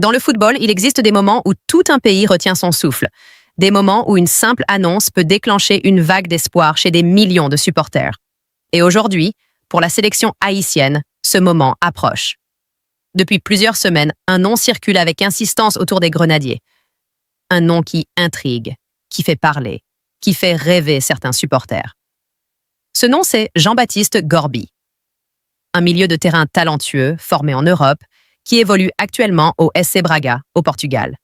Dans le football, il existe des moments où tout un pays retient son souffle, des moments où une simple annonce peut déclencher une vague d'espoir chez des millions de supporters. Et aujourd'hui, pour la sélection haïtienne, ce moment approche. Depuis plusieurs semaines, un nom circule avec insistance autour des Grenadiers. Un nom qui intrigue, qui fait parler, qui fait rêver certains supporters. Ce nom, c'est Jean-Baptiste Gorby. Un milieu de terrain talentueux, formé en Europe, qui évolue actuellement au SC Braga, au Portugal.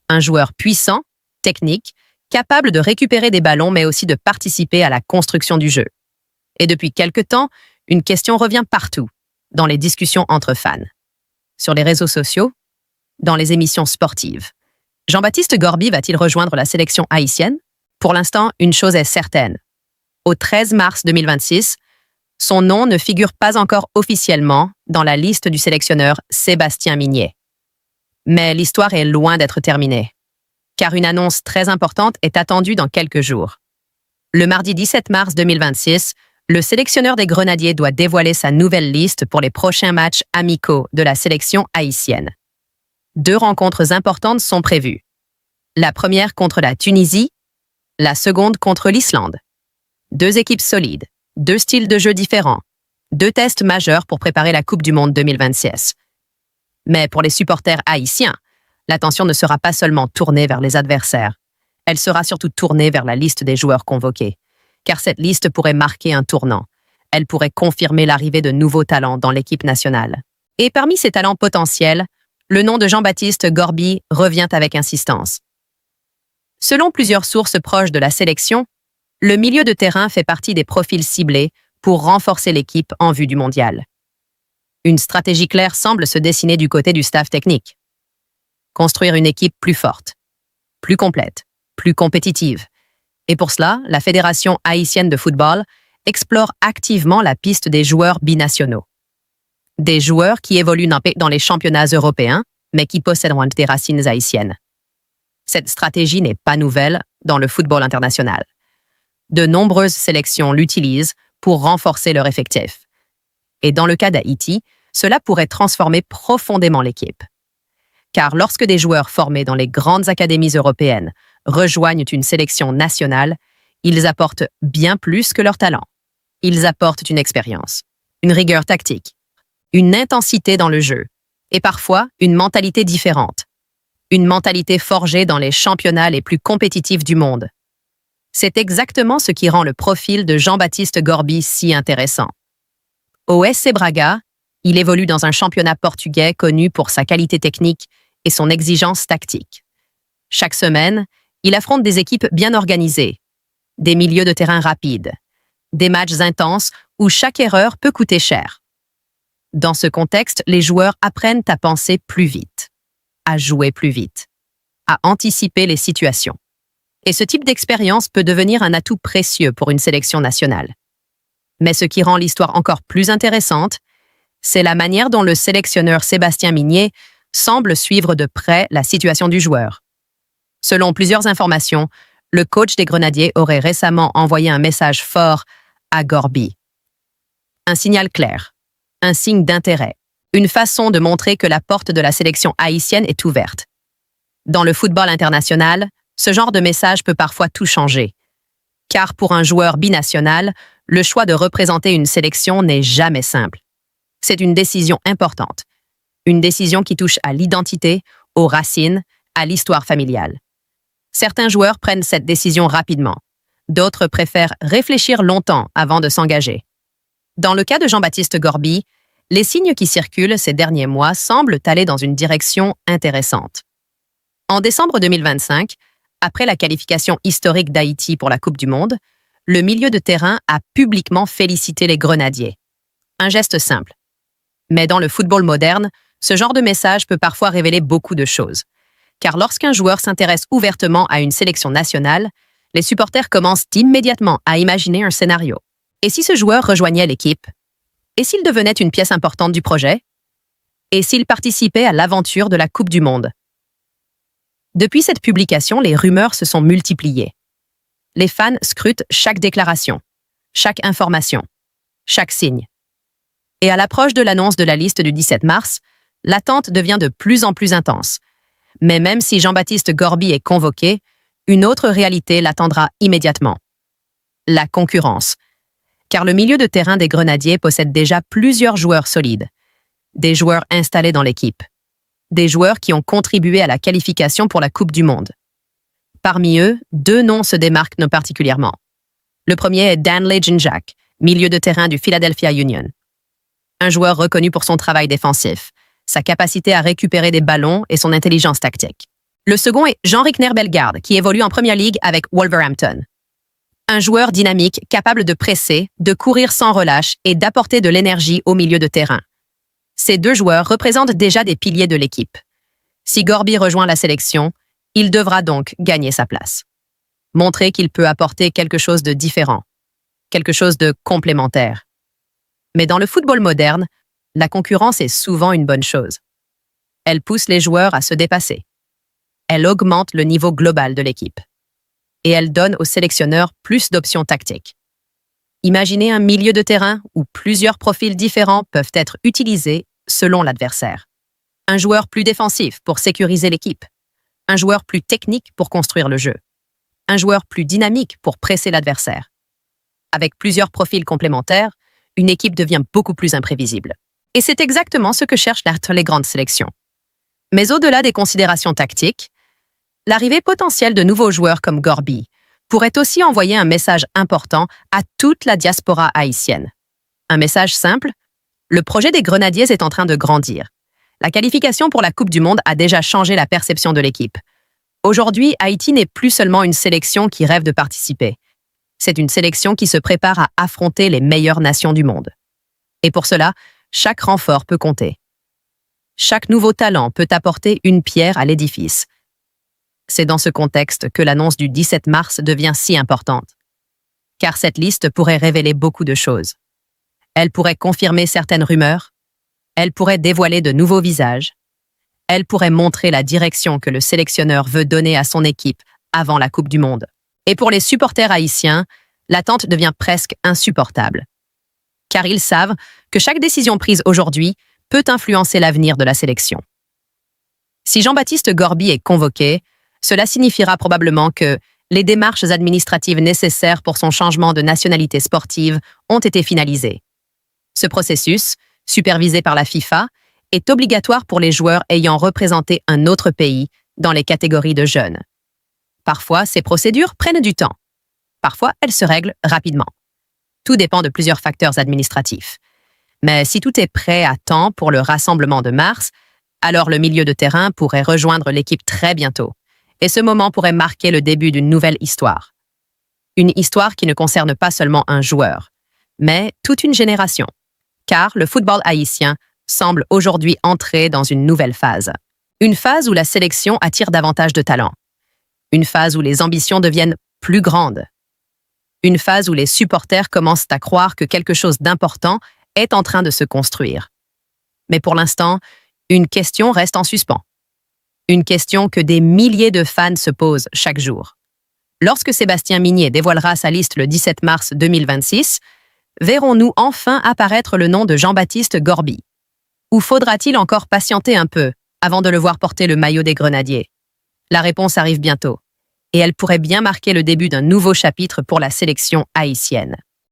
Un joueur puissant, technique, capable de récupérer des ballons mais aussi de participer à la construction du jeu. Et depuis quelque temps, une question revient partout, dans les discussions entre fans. Sur les réseaux sociaux, dans les émissions sportives. Jean-Baptiste Gorby va-t-il rejoindre la sélection haïtienne? Pour l'instant, une chose est certaine. Au 13 mars 2026, son nom ne figure pas encore officiellement dans la liste du sélectionneur Sébastien Migné. Mais l'histoire est loin d'être terminée, car une annonce très importante est attendue dans quelques jours. Le mardi 17 mars 2026, le sélectionneur des Grenadiers doit dévoiler sa nouvelle liste pour les prochains matchs amicaux de la sélection haïtienne. 2 rencontres importantes sont prévues. La première contre la Tunisie, la seconde contre l'Islande. 2 équipes solides, 2 styles de jeu différents, 2 tests majeurs pour préparer la Coupe du Monde 2026. Mais pour les supporters haïtiens, l'attention ne sera pas seulement tournée vers les adversaires. Elle sera surtout tournée vers la liste des joueurs convoqués. Car cette liste pourrait marquer un tournant. Elle pourrait confirmer l'arrivée de nouveaux talents dans l'équipe nationale. Et parmi ces talents potentiels, le nom de Jean-Baptiste Gorby revient avec insistance. Selon plusieurs sources proches de la sélection, le milieu de terrain fait partie des profils ciblés pour renforcer l'équipe en vue du mondial. Une stratégie claire semble se dessiner du côté du staff technique. Construire une équipe plus forte, plus complète, plus compétitive. Et pour cela, la Fédération haïtienne de football explore activement la piste des joueurs binationaux. Des joueurs qui évoluent dans les championnats européens, mais qui possèdent des racines haïtiennes. Cette stratégie n'est pas nouvelle dans le football international. De nombreuses sélections l'utilisent pour renforcer leur effectif. Et dans le cas d'Haïti, cela pourrait transformer profondément l'équipe. Car lorsque des joueurs formés dans les grandes académies européennes rejoignent une sélection nationale, ils apportent bien plus que leur talent. Ils apportent une expérience, une rigueur tactique, une intensité dans le jeu, et parfois une mentalité différente. Une mentalité forgée dans les championnats les plus compétitifs du monde. C'est exactement ce qui rend le profil de Jean-Baptiste Gorby si intéressant. Au SC Braga, il évolue dans un championnat portugais connu pour sa qualité technique et son exigence tactique. Chaque semaine, il affronte des équipes bien organisées, des milieux de terrain rapides, des matchs intenses où chaque erreur peut coûter cher. Dans ce contexte, les joueurs apprennent à penser plus vite, à jouer plus vite, à anticiper les situations. Et ce type d'expérience peut devenir un atout précieux pour une sélection nationale. Mais ce qui rend l'histoire encore plus intéressante, c'est la manière dont le sélectionneur Sébastien Migné semble suivre de près la situation du joueur. Selon plusieurs informations, le coach des Grenadiers aurait récemment envoyé un message fort à Gorby. Un signal clair, un signe d'intérêt, une façon de montrer que la porte de la sélection haïtienne est ouverte. Dans le football international, ce genre de message peut parfois tout changer. Car pour un joueur binational, le choix de représenter une sélection n'est jamais simple. C'est une décision importante. Une décision qui touche à l'identité, aux racines, à l'histoire familiale. Certains joueurs prennent cette décision rapidement. D'autres préfèrent réfléchir longtemps avant de s'engager. Dans le cas de Jean-Baptiste Gorby, les signes qui circulent ces derniers mois semblent aller dans une direction intéressante. En décembre 2025, après la qualification historique d'Haïti pour la Coupe du Monde, le milieu de terrain a publiquement félicité les Grenadiers. Un geste simple. Mais dans le football moderne, ce genre de message peut parfois révéler beaucoup de choses. Car lorsqu'un joueur s'intéresse ouvertement à une sélection nationale, les supporters commencent immédiatement à imaginer un scénario. Et si ce joueur rejoignait l'équipe? Et s'il devenait une pièce importante du projet? Et s'il participait à l'aventure de la Coupe du Monde? Depuis cette publication, les rumeurs se sont multipliées. Les fans scrutent chaque déclaration, chaque information, chaque signe. Et à l'approche de l'annonce de la liste du 17 mars, l'attente devient de plus en plus intense. Mais même si Jean-Baptiste Gorby est convoqué, une autre réalité l'attendra immédiatement. La concurrence. Car le milieu de terrain des Grenadiers possède déjà plusieurs joueurs solides. Des joueurs installés dans l'équipe. Des joueurs qui ont contribué à la qualification pour la Coupe du Monde. Parmi eux, 2 noms se démarquent particulièrement. Le premier est Danley Jinjak, milieu de terrain du Philadelphia Union. Un joueur reconnu pour son travail défensif, sa capacité à récupérer des ballons et son intelligence tactique. Le second est Jean-Rickner Bellegarde, qui évolue en Premier League avec Wolverhampton. Un joueur dynamique capable de presser, de courir sans relâche et d'apporter de l'énergie au milieu de terrain. Ces 2 joueurs représentent déjà des piliers de l'équipe. Si Gorby rejoint la sélection, il devra donc gagner sa place. Montrer qu'il peut apporter quelque chose de différent, quelque chose de complémentaire. Mais dans le football moderne, la concurrence est souvent une bonne chose. Elle pousse les joueurs à se dépasser. Elle augmente le niveau global de l'équipe. Et elle donne aux sélectionneurs plus d'options tactiques. Imaginez un milieu de terrain où plusieurs profils différents peuvent être utilisés selon l'adversaire. Un joueur plus défensif pour sécuriser l'équipe. Un joueur plus technique pour construire le jeu. Un joueur plus dynamique pour presser l'adversaire. Avec plusieurs profils complémentaires, une équipe devient beaucoup plus imprévisible. Et c'est exactement ce que cherchent les grandes sélections. Mais au-delà des considérations tactiques, l'arrivée potentielle de nouveaux joueurs comme Gorby pourrait aussi envoyer un message important à toute la diaspora haïtienne. Un message simple: le projet des Grenadiers est en train de grandir. La qualification pour la Coupe du Monde a déjà changé la perception de l'équipe. Aujourd'hui, Haïti n'est plus seulement une sélection qui rêve de participer. C'est une sélection qui se prépare à affronter les meilleures nations du monde. Et pour cela, chaque renfort peut compter. Chaque nouveau talent peut apporter une pierre à l'édifice. C'est dans ce contexte que l'annonce du 17 mars devient si importante. Car cette liste pourrait révéler beaucoup de choses. Elle pourrait confirmer certaines rumeurs. Elle pourrait dévoiler de nouveaux visages. Elle pourrait montrer la direction que le sélectionneur veut donner à son équipe avant la Coupe du Monde. Et pour les supporters haïtiens, l'attente devient presque insupportable. Car ils savent que chaque décision prise aujourd'hui peut influencer l'avenir de la sélection. Si Jean-Baptiste Gorby est convoqué, cela signifiera probablement que les démarches administratives nécessaires pour son changement de nationalité sportive ont été finalisées. Ce processus, supervisé par la FIFA, est obligatoire pour les joueurs ayant représenté un autre pays dans les catégories de jeunes. Parfois, ces procédures prennent du temps. Parfois, elles se règlent rapidement. Tout dépend de plusieurs facteurs administratifs. Mais si tout est prêt à temps pour le rassemblement de mars, alors le milieu de terrain pourrait rejoindre l'équipe très bientôt. Et ce moment pourrait marquer le début d'une nouvelle histoire. Une histoire qui ne concerne pas seulement un joueur, mais toute une génération. Car le football haïtien semble aujourd'hui entrer dans une nouvelle phase. Une phase où la sélection attire davantage de talents. Une phase où les ambitions deviennent plus grandes. Une phase où les supporters commencent à croire que quelque chose d'important est en train de se construire. Mais pour l'instant, une question reste en suspens. Une question que des milliers de fans se posent chaque jour. Lorsque Sébastien Migné dévoilera sa liste le 17 mars 2026, verrons-nous enfin apparaître le nom de Jean-Baptiste Gorby? Ou faudra-t-il encore patienter un peu avant de le voir porter le maillot des Grenadiers? La réponse arrive bientôt, et elle pourrait bien marquer le début d'un nouveau chapitre pour la sélection haïtienne.